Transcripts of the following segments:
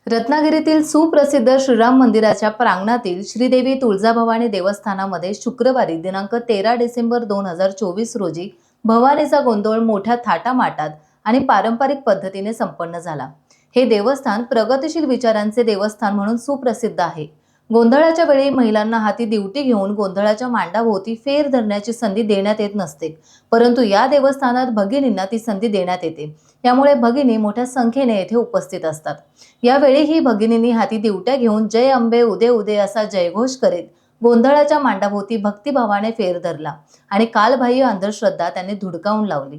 रत्नागिरीतील सुप्रसिद्ध श्रीराम मंदिराच्या प्रांगणातील श्रीदेवी तुळजाभवानी देवस्थानामध्ये शुक्रवारी दिनांक 13 डिसेंबर 2024 रोजी भवानीचा गोंधळ मोठ्या थाटामाटात आणि पारंपरिक पद्धतीने संपन्न झाला। हे देवस्थान प्रगतिशील विचारांचे देवस्थान म्हणून सुप्रसिद्ध आहे। गोंधळाच्या वेळी महिलांना हाती दिवटी घेऊन गोंधळाच्या मांडाभोवती फेर धरण्याची संधी देण्यात येत नसते, परंतु या देवस्थानात भगिनींना ती संधी देण्यात येते। त्यामुळे भगिनी मोठ्या संख्येने येथे उपस्थित असतात। यावेळी ही भगिनींनी हाती दिवट्या घेऊन जय अंबे उदे उदे असा जयघोष करीत गोंधळाच्या मांडाभोवती भक्तिभावाने फेर धरला आणि कालबाह्य अंधश्रद्धा त्यांनी धुडकावून लावली।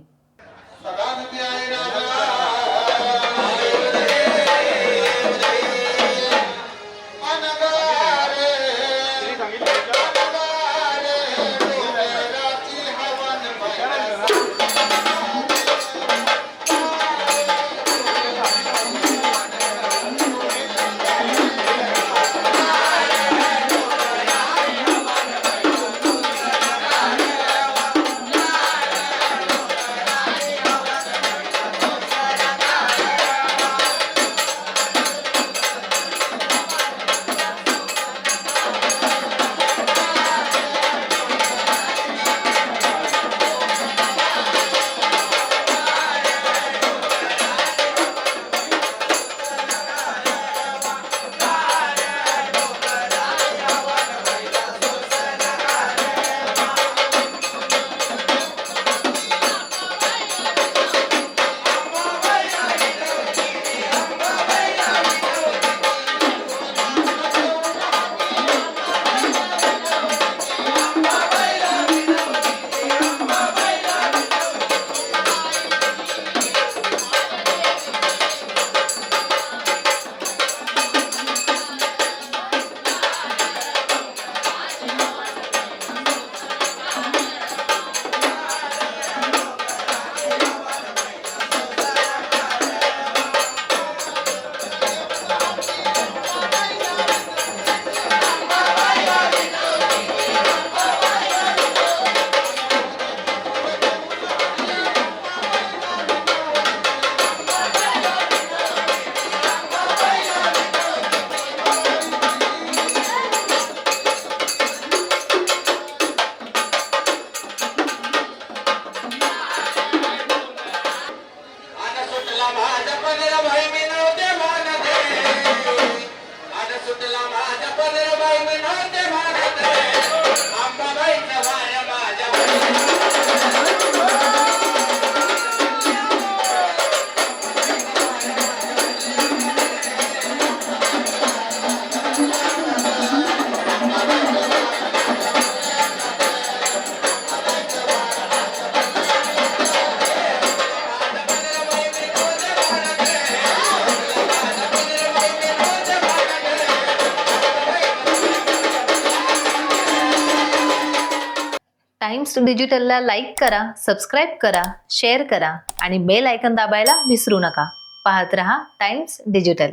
टाइम्स डिजिटलला लाईक करा, सबस्क्राइब करा, शेअर करा आणि बेल आयकॉन दाबायला विसरू नका। पाहत रहा टाइम्स डिजिटल।